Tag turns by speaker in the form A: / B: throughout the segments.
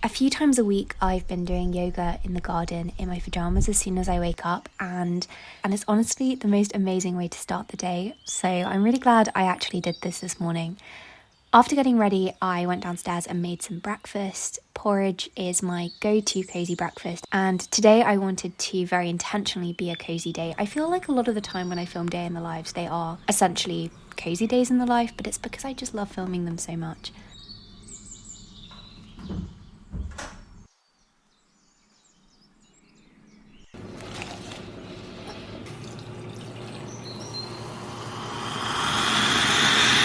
A: A few times a week I've been doing yoga in the garden in my pajamas as soon as I wake up, and it's honestly the most amazing way to start the day. So I'm really glad I actually did this morning. After getting ready, I went downstairs and made some breakfast. Porridge is my go-to cozy breakfast, and today I wanted to very intentionally be a cozy day. I feel like a lot of the time when I film day in the lives, they are essentially cozy days in the life, but it's because I just love filming them so much.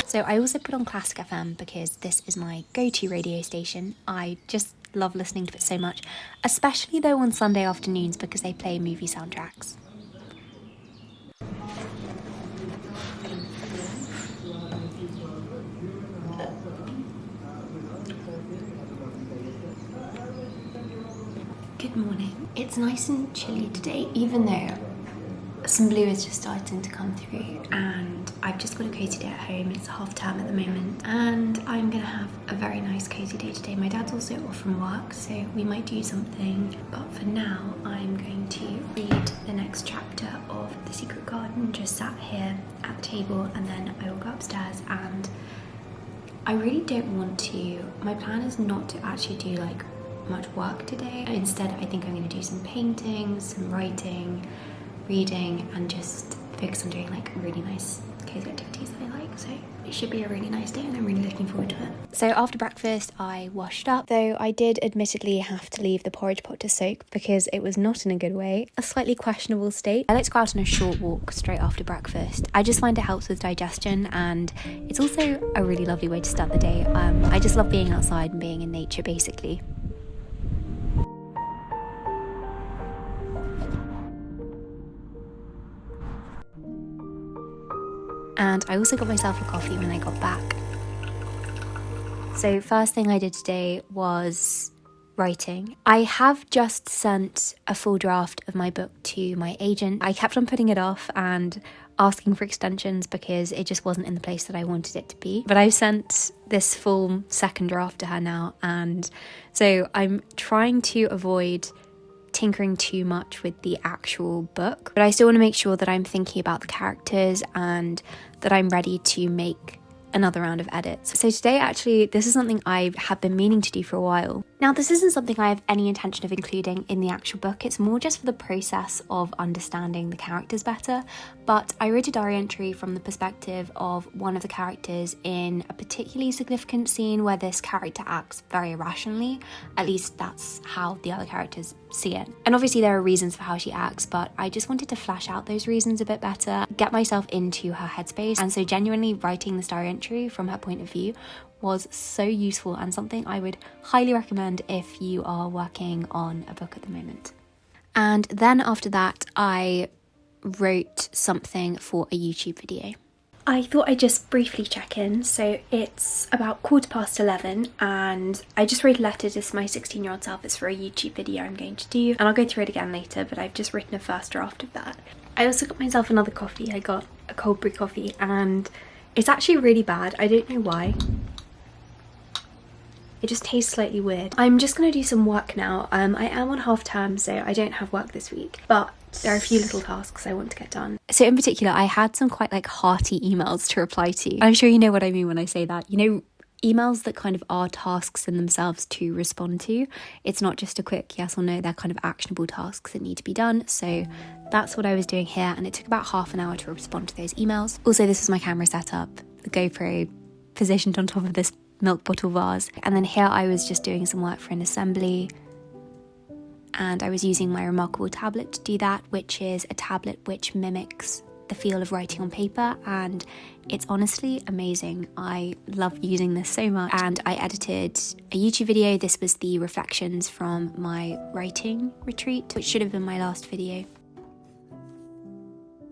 A: So I also put on Classic FM because this is my go-to radio station. I just love listening to it so much, especially though on Sunday afternoons because they play movie soundtracks. Good morning. It's nice and chilly today, even though some blue is just starting to come through, and I've just got a cozy day at home. It's half term at the moment, and I'm gonna have a very nice cozy day today. My dad's also off from work, so we might do something, but for now I'm going to read the next chapter of The Secret Garden, just sat here at the table, and then I will go upstairs. And I really don't want to, my plan is not to actually do like much work today. Instead, I think I'm going to do some painting, some writing, reading, and just focus on doing like really nice cozy activities that I like. So it should be a really nice day and I'm really looking forward to it. So after breakfast I washed up, though I did admittedly have to leave the porridge pot to soak because it was not in a good way, a slightly questionable state. I like to go out on a short walk straight after breakfast. I just find it helps with digestion, and it's also a really lovely way to start the day. I just love being outside and being in nature basically. And I also got myself a coffee when I got back. So first thing I did today was writing. I have just sent a full draft of my book to my agent. I kept on putting it off and asking for extensions because it just wasn't in the place that I wanted it to be. But I've sent this full second draft to her now, and so I'm trying to avoid tinkering too much with the actual book, but I still want to make sure that I'm thinking about the characters and that I'm ready to make another round of edits. So today, actually, this is something I have been meaning to do for a while. Now, this isn't something I have any intention of including in the actual book. It's more just for the process of understanding the characters better. But I wrote a diary entry from the perspective of one of the characters in a particularly significant scene where this character acts very irrationally. At least that's how the other characters see it. And obviously there are reasons for how she acts, but I just wanted to flesh out those reasons a bit better, get myself into her headspace. And so genuinely writing this diary entry from her point of view was so useful and something I would highly recommend if you are working on a book at the moment. And then after that, I wrote something for a YouTube video. I thought I'd just briefly check in. So it's about 11:15 and I just wrote a letter to my 16-year-old self. It's for a YouTube video I'm going to do, and I'll go through it again later, but I've just written a first draft of that. I also got myself another coffee. I got a cold brew coffee and it's actually really bad. I don't know why. It just tastes slightly weird. I'm just going to do some work now. I am on half term, so I don't have work this week, but there are a few little tasks I want to get done. So in particular, I had some quite like hearty emails to reply to. I'm sure you know what I mean when I say that. You know, emails that kind of are tasks in themselves to respond to. It's not just a quick yes or no, they're kind of actionable tasks that need to be done. So that's what I was doing here, and it took about half an hour to respond to those emails. Also, this is my camera setup, the GoPro positioned on top of this milk bottle vase. And then here I was just doing some work for an assembly, and I was using my remarkable tablet to do that, which is a tablet which mimics the feel of writing on paper, and it's honestly amazing. I love using this so much. And I edited a YouTube video. This was the reflections from my writing retreat, which should have been my last video.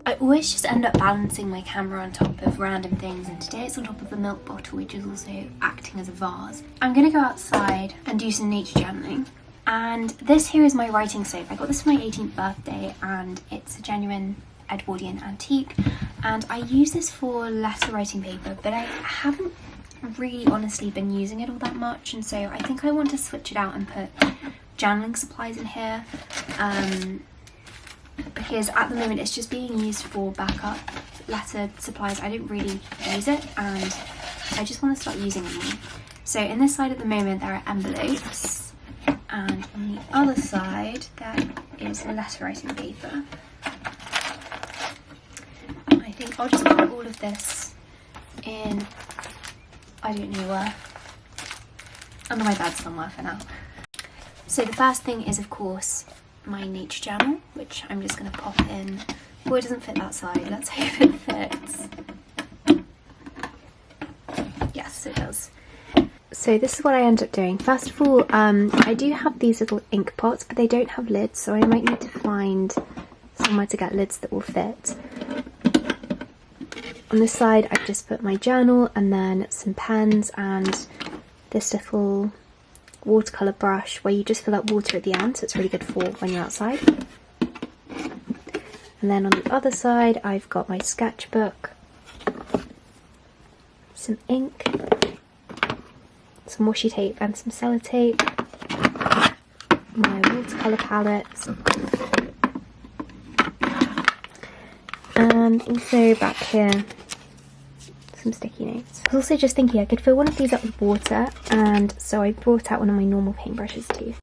A: I always just end up balancing my camera on top of random things, and today it's on top of a milk bottle, which is also acting as a vase. I'm gonna go outside and do some nature journaling. And this here is my writing soap. I got this for my 18th birthday, and it's a genuine Edwardian antique. And I use this for letter writing paper, but I haven't really honestly been using it all that much, and so I think I want to switch it out and put journaling supplies in here, because at the moment it's just being used for backup letter supplies. I don't really use it and I just want to start using it more. So in this side at the moment there are envelopes, and on the other side there is letter writing paper. I think I'll just put all of this in, I don't know where, under my bed somewhere for now. So the first thing is of course my nature journal, which I'm just going to pop in. Oh, it doesn't fit that side, let's hope it fits. Yes, it does. So this is what I end up doing. First of all, I do have these little ink pots, but they don't have lids, so I might need to find somewhere to get lids that will fit. On this side I've just put my journal and then some pens and this little watercolour brush where you just fill up water at the end, so it's really good for when you're outside. And then on the other side I've got my sketchbook, some ink, some washi tape and some sellotape, my watercolour palette, and also back here some sticky notes. I was also just thinking I could fill one of these up with water, and so I brought out one of my normal paintbrushes too.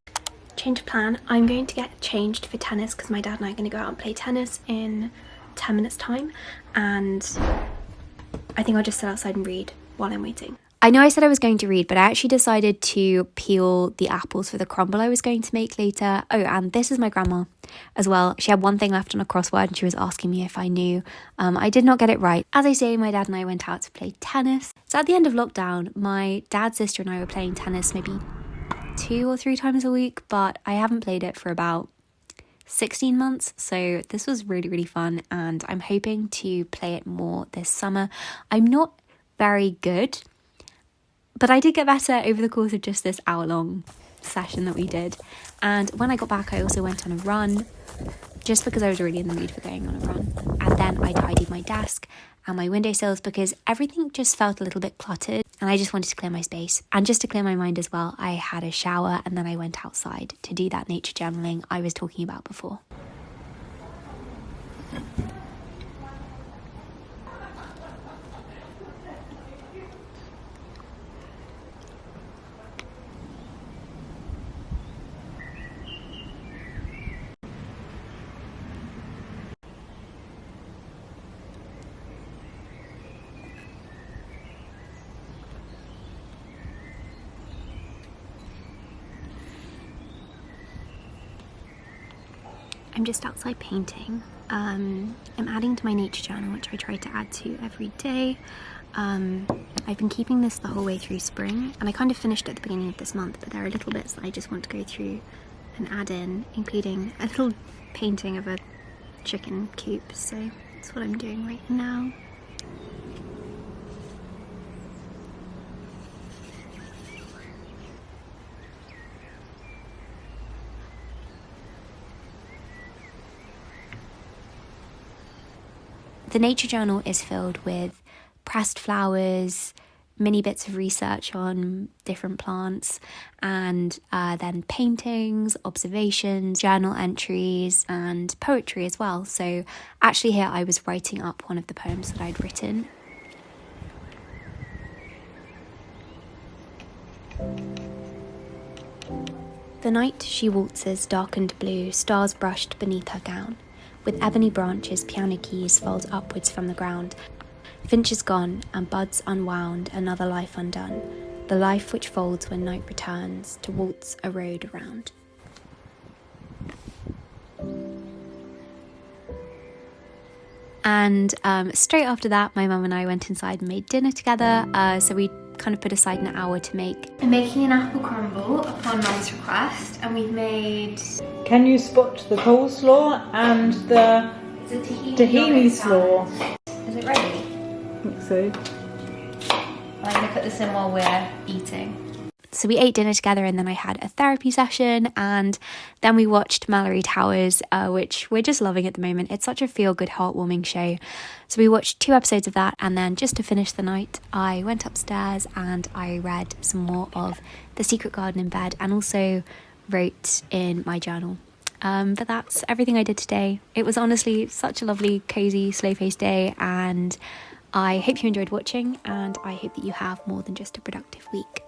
A: Change of plan, I'm going to get changed for tennis because my dad and I are going to go out and play tennis in 10 minutes time, and I think I'll just sit outside and read while I'm waiting. I know I said I was going to read, but I actually decided to peel the apples for the crumble I was going to make later. Oh, and this is my grandma as well. She had one thing left on a crossword and she was asking me if I knew. I did not get it right. As I say, my dad and I went out to play tennis. So at the end of lockdown, my dad's sister and I were playing tennis maybe 2 or 3 times a week, but I haven't played it for about 16 months. So this was really, really fun, and I'm hoping to play it more this summer. I'm not very good, but I did get better over the course of just this hour-long session that we did. And when I got back, I also went on a run, just because I was really in the mood for going on a run. And then I tidied my desk and my windowsills because everything just felt a little bit cluttered and I just wanted to clear my space. And just to clear my mind as well, I had a shower and then I went outside to do that nature journaling I was talking about before. I'm just outside painting. I'm adding to my nature journal, which I try to add to every day. I've been keeping this the whole way through spring, and I kind of finished at the beginning of this month, but there are little bits that I just want to go through and add in, including a little painting of a chicken coop, so that's what I'm doing right now. The nature journal is filled with pressed flowers, mini bits of research on different plants, and then paintings, observations, journal entries, and poetry as well. So actually here I was writing up one of the poems that I'd written. The night she waltzes darkened blue, stars brushed beneath her gown. With ebony branches, piano keys fold upwards from the ground. Finch is gone, and buds unwound, another life undone. The life which folds when night returns, to waltz a road around. And straight after that, my mum and I went inside and made dinner together. So we kind of put aside an hour to make. I'm making an apple crumble upon mum's request, and we've made...
B: Can you spot the coleslaw and the tahini slaw?
A: Is it ready?
B: I think so.
A: I'm going to put this in while we're eating. So we ate dinner together, and then I had a therapy session, and then we watched Mallory Towers, which we're just loving at the moment. It's such a feel-good, heartwarming show. So we watched 2 episodes of that, and then just to finish the night, I went upstairs and I read some more of The Secret Garden in bed, and also wrote in my journal. But that's everything I did today. It was honestly such a lovely, cozy, slow-paced day, and I hope you enjoyed watching, and I hope that you have more than just a productive week.